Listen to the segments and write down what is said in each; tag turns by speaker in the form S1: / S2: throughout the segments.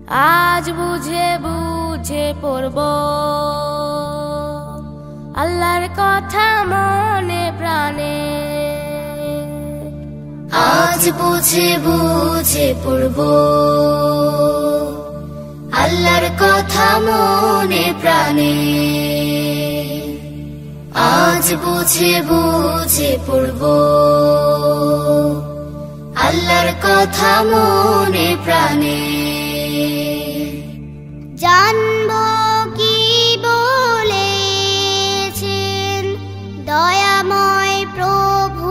S1: আজ বুঝে বুঝে পড়ব আল্লাহর কথা মনে প্রাণে।
S2: আজ বুঝে বুঝে পড়ব আল্লাহর কথা মনে প্রাণে। আজ বুঝে বুঝে পড়ব আল্লাহর কথা মনে প্রাণে।
S3: জানবো কি বলেছেন দয়াময় প্রভু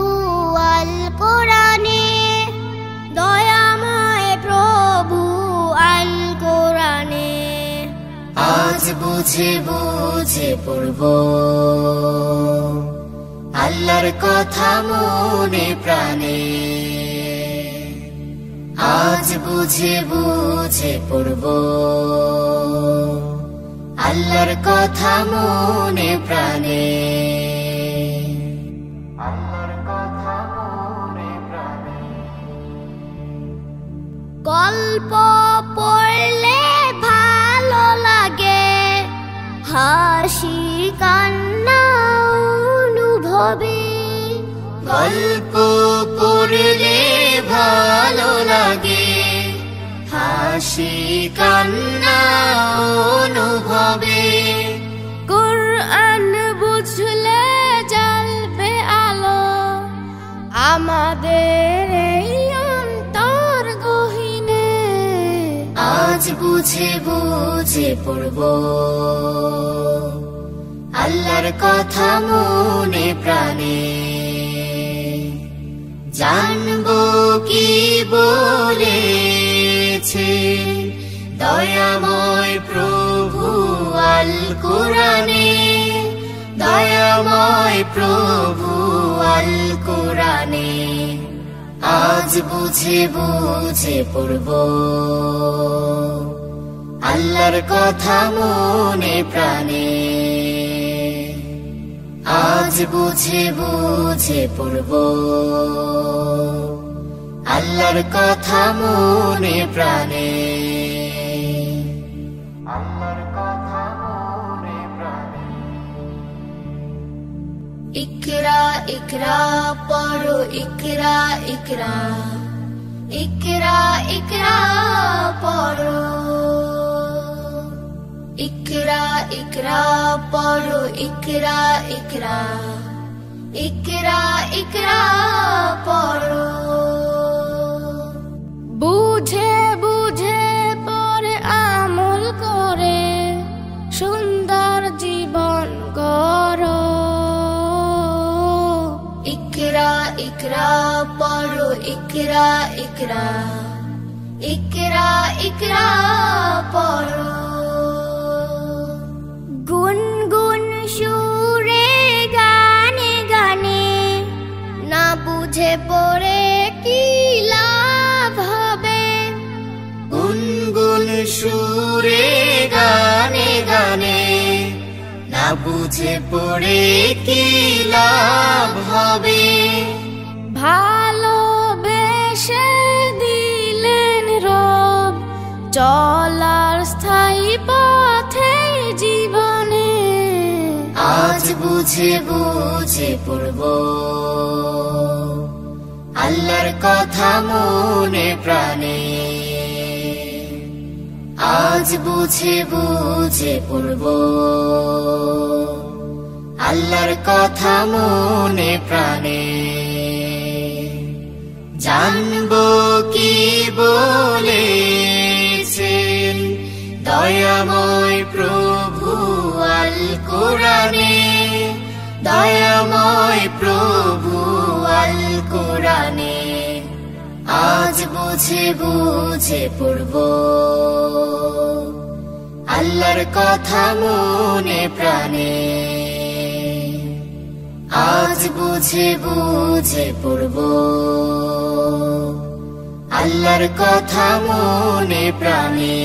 S3: আল কোরআনে,
S1: দয়াময় প্রভু আল কোরআনে।
S2: আজ বুঝে বুঝে পড়ব আল্লাহর কথা মনে প্রাণে। আজ বুঝে বুঝে পড়ব আল্লাহর কথা মনে প্রাণে। আল্লাহর কথা মনে প্রাণে।
S1: গল্প পড়লে ভালো লাগে, হাসি কান্না অনুভবে।
S2: গল্প পড়লে ভালো লাগে, হাসি কান্না অনুভবে।
S1: কুরআন বুঝলে জ্বলবে আলো আমাদের এই অন্তর গহীনে।
S2: আজ বুঝে বুঝে পড়ব আল্লাহর কথা মনে প্রাণে। জানবো কি বলেছে দয়াময় প্রভু আল কোরআনে, দয়াময় প্রভু আল কোরআনে। আজ বুঝে বুঝে পড়ব আল্লাহর কথা মনে প্রাণে। আজ বুঝে বুঝে পড়ব আল্লাহর কথা মনে প্রাণে। আল্লাহর কথা মনে প্রাণে। ইকরা ইকরা পড়ো ইকরা ইকরা, ইকরা ইকরা পড়ো। ইকরা ইকরা পড়ো ইকরা ইকরা, ইকরা ইকরা পড়ো।
S1: বুঝে বুঝে পরে আমল করে সুন্দর জীবন গড়ো।
S2: ইকরা ইকরা পড়ো ইকরা ইকরা, ইকরা ইকরা পড়ো।
S3: গুনগুন সুরে গানে গানে না বুঝে পড়ে কি লাভ হবে।
S2: গুনগুন সুরে গানে গানে না বুঝে পড়ে কি লাভ হবে।
S1: ভালোবেসে দিলেন রব চলার স্থায়ী পথে জীবনে।
S2: আজ বুঝে বুঝে পড়ব আল্লাহর কথা মনে প্রাণে। আজ বুঝে বুঝে পড়ব আল্লাহর কথা মনে প্রাণে। জানবো কি বলেছেন দয়াময় প্রভু আল কোরআনে, দয়াময় প্রভু আল কোরআনে। আজ বুঝে বুঝে পড়ব আল্লাহর কথা মনে প্রাণে। আজ বুঝে বুঝে পড়ব আল্লাহর কথা মনে প্রাণে।